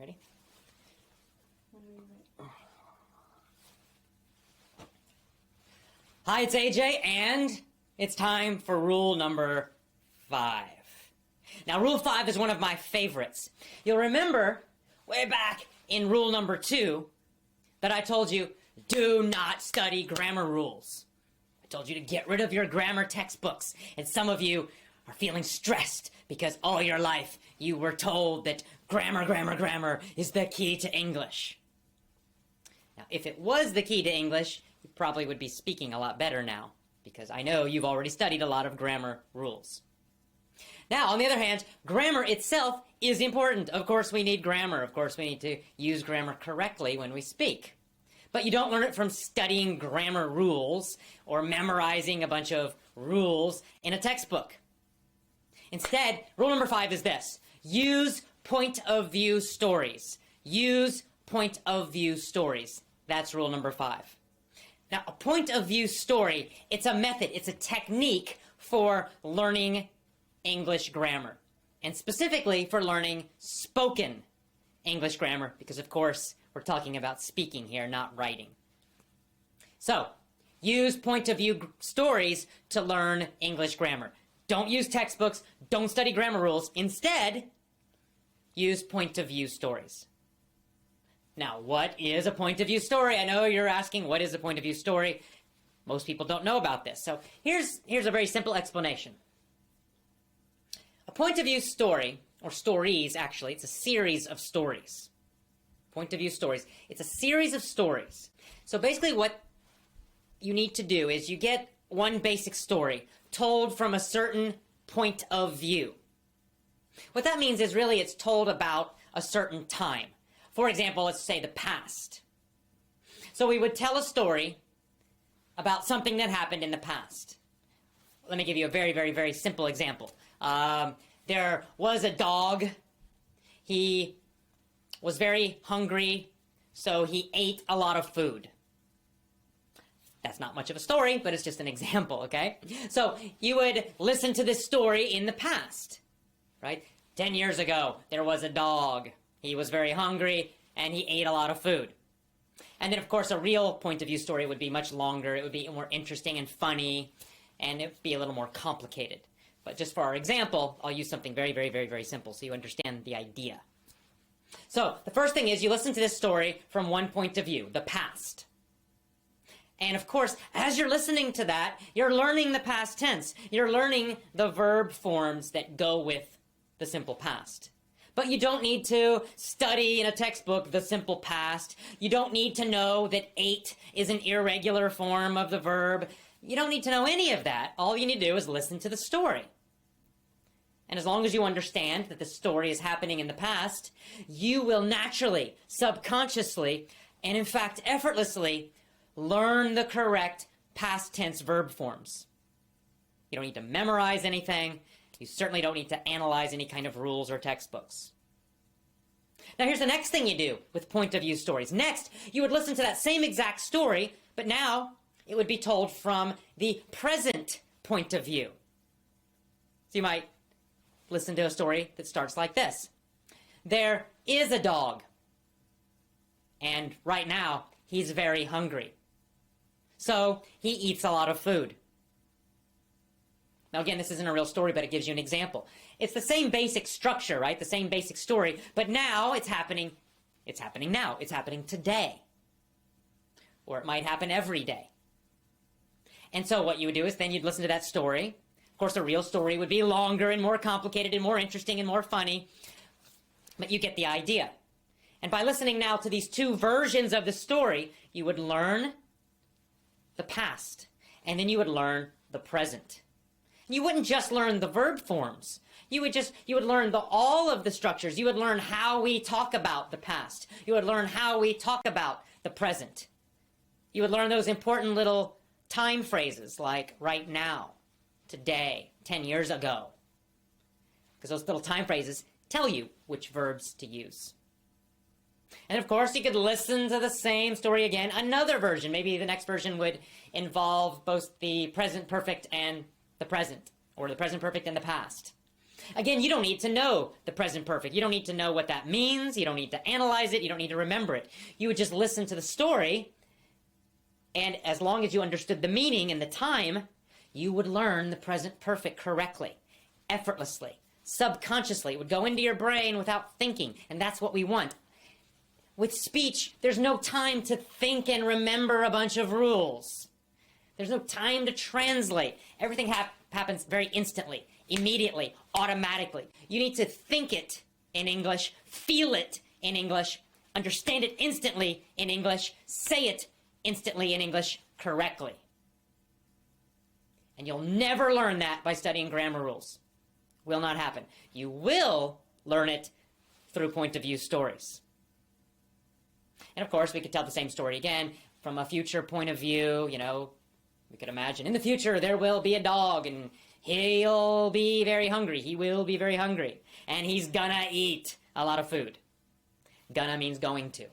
Ready? Hi, it's AJ, and it's time for rule number 5. Now, rule 5 is one of my favorites. You'll remember way back in rule number 2 that I told you, do not study grammar rules. I told you to get rid of your grammar textbooks, and some of you are feeling stressed because all your life you were told that grammar is the key to English. Now, if it was the key to English, you probably would be speaking a lot better now, because I know you've already studied a lot of grammar rules. Now, on the other hand, grammar itself is important. Of course, we need grammar. Of course, we need to use grammar correctly when we speak. But you don't learn it from studying grammar rules or memorizing a bunch of rules in a textbook. Instead, rule number 5 is this. Use point of view stories. Use point of view stories. That's rule number 5. Now, a point of view story, it's a method, it's a technique for learning English grammar, and specifically for learning spoken English grammar, because of course we're talking about speaking here, not writing. So, use point of view stories to learn English grammar. Don't use textbooks, don't study grammar rules. Instead, use point of view stories. Now, what is a point of view story? I know you're asking, what is a point of view story? Most people don't know about this. So here's a very simple explanation. A point of view story, or stories actually, it's a series of stories. Point of view stories. It's a series of stories. So basically what you need to do is you get one basic story told from a certain point of view. What that means is really it's told about a certain time. For example, let's say the past. So we would tell a story about something that happened in the past. Let me give you a very simple example. There was a dog. He was very hungry, so he ate a lot of food. That's not much of a story, but it's just an example, okay? So you would listen to this story in the past, right? 10 years ago, there was a dog. He was very hungry, and he ate a lot of food. And then, of course, a real point of view story would be much longer. It would be more interesting and funny, and it would be a little more complicated. But just for our example, I'll use something very simple so you understand the idea. So the first thing is you listen to this story from one point of view, the past. And of course, as you're listening to that, you're learning the past tense. You're learning the verb forms that go with the simple past. But you don't need to study in a textbook the simple past. You don't need to know that ate is an irregular form of the verb. You don't need to know any of that. All you need to do is listen to the story. And as long as you understand that the story is happening in the past, you will naturally, subconsciously, and in fact effortlessly, learn the correct past tense verb forms. You don't need to memorize anything. You certainly don't need to analyze any kind of rules or textbooks. Now here's the next thing you do with point of view stories. Next, you would listen to that same exact story, but now it would be told from the present point of view. So you might listen to a story that starts like this. There is a dog, and right now he's very hungry. So he eats a lot of food. Now again, this isn't a real story, but it gives you an example. It's the same basic structure, right? The same basic story, but now it's happening now. It's happening today. Or it might happen every day. And so what you would do is then you'd listen to that story. Of course, a real story would be longer and more complicated and more interesting and more funny, but you get the idea. And by listening now to these two versions of the story, you would learn the past, and then you would learn the present. You wouldn't just learn the verb forms. You would learn all of the structures. You would learn how we talk about the past. You would learn how we talk about the present. You would learn those important little time phrases like right now, today, 10 years ago. Because those little time phrases tell you which verbs to use. And of course, you could listen to the same story again, another version. Maybe the next version would involve both the present perfect and the present, or the present perfect and the past. Again, you don't need to know the present perfect. You don't need to know what that means. You don't need to analyze it. You don't need to remember it. You would just listen to the story, and as long as you understood the meaning and the time, you would learn the present perfect correctly, effortlessly, subconsciously. It would go into your brain without thinking, and that's what we want. With speech, there's no time to think and remember a bunch of rules. There's no time to translate. Everything happens very instantly, immediately, automatically. You need to think it in English, feel it in English, understand it instantly in English, say it instantly in English correctly. And you'll never learn that by studying grammar rules. Will not happen. You will learn it through point of view stories. And of course, we could tell the same story again from a future point of view. We could imagine in the future there will be a dog and he'll be very hungry. He will be very hungry. And he's gonna eat a lot of food. Gonna means going to.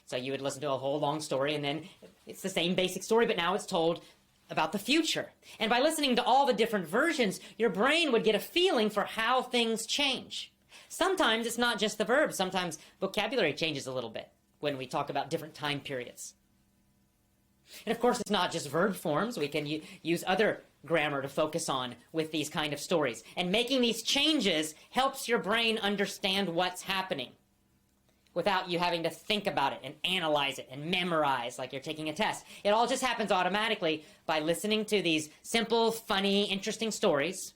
So you would listen to a whole long story, and then it's the same basic story, but now it's told about the future. And by listening to all the different versions, your brain would get a feeling for how things change. Sometimes it's not just the verb. Sometimes vocabulary changes a little bit when we talk about different time periods. And of course, it's not just verb forms. We can use other grammar to focus on with these kind of stories. And making these changes helps your brain understand what's happening without you having to think about it and analyze it and memorize like you're taking a test. It all just happens automatically by listening to these simple, funny, interesting stories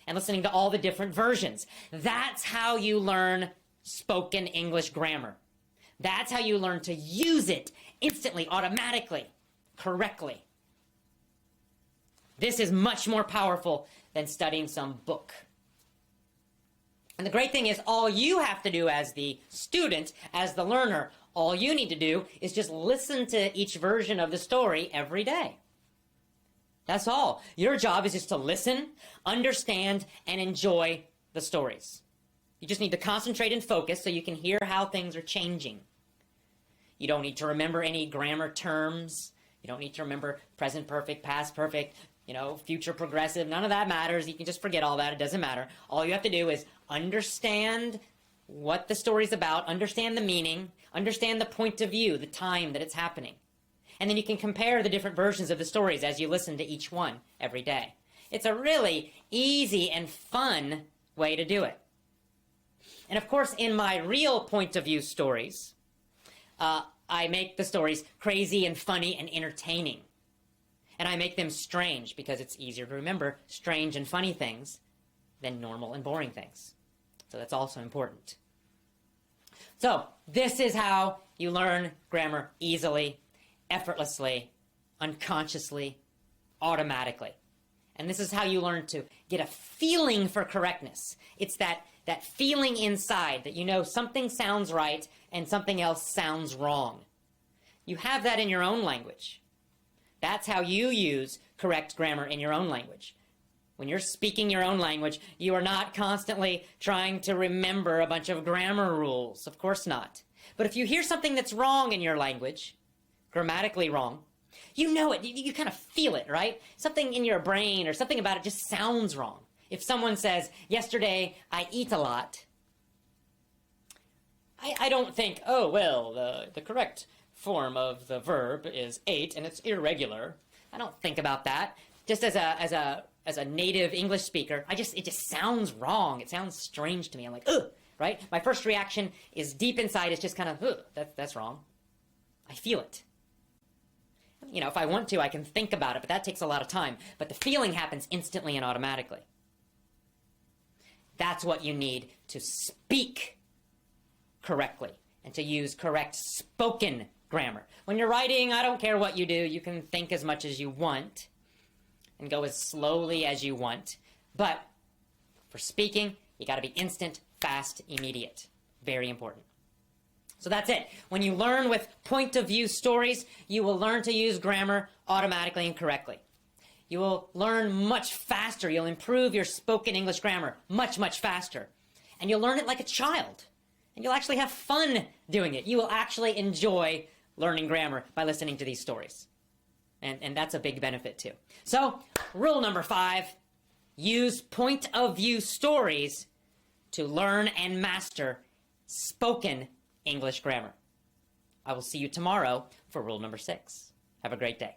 and listening to all the different versions. That's how you learn spoken English grammar. That's how you learn to use it instantly, automatically, correctly. This is much more powerful than studying some book. And the great thing is, all you have to do as the student, as the learner, all you need to do is just listen to each version of the story every day. That's all. Your job is just to listen, understand, and enjoy the stories. You just need to concentrate and focus so you can hear how things are changing. You don't need to remember any grammar terms. You don't need to remember present perfect, past perfect, future progressive. None of that matters. You can just forget all that. It doesn't matter. All you have to do is understand what the story's about, understand the meaning, understand the point of view, the time that it's happening. And then you can compare the different versions of the stories as you listen to each one every day. It's a really easy and fun way to do it. And of course, in my real point of view stories, I make the stories crazy and funny and entertaining. And I make them strange because it's easier to remember strange and funny things than normal and boring things. So that's also important. So this is how you learn grammar easily, effortlessly, unconsciously, automatically. And this is how you learn to get a feeling for correctness. It's that feeling inside that something sounds right and something else sounds wrong. You have that in your own language. That's how you use correct grammar in your own language. When you're speaking your own language, you are not constantly trying to remember a bunch of grammar rules. Of course not. But if you hear something that's wrong in your language, grammatically wrong, you know it. You kind of feel it, right? Something in your brain or something about it just sounds wrong. If someone says, yesterday I eat a lot, I don't think, oh, well, the correct form of the verb is ate and it's irregular. I don't think about that. Just as a native English speaker, it just sounds wrong. It sounds strange to me. I'm like, ugh, right? My first reaction is deep inside. It's just kind of, ugh, that's wrong. I feel it. If I want to, I can think about it, but that takes a lot of time. But the feeling happens instantly and automatically. That's what you need to speak correctly and to use correct spoken grammar. When you're writing, I don't care what you do. You can think as much as you want and go as slowly as you want. But for speaking, you got to be instant, fast, immediate. Very important. So that's it. When you learn with point of view stories, you will learn to use grammar automatically and correctly. You will learn much faster. You'll improve your spoken English grammar much, much faster. And you'll learn it like a child. And you'll actually have fun doing it. You will actually enjoy learning grammar by listening to these stories. And that's a big benefit too. So, rule number 5, use point of view stories to learn and master spoken English grammar. I will see you tomorrow for rule number 6. Have a great day.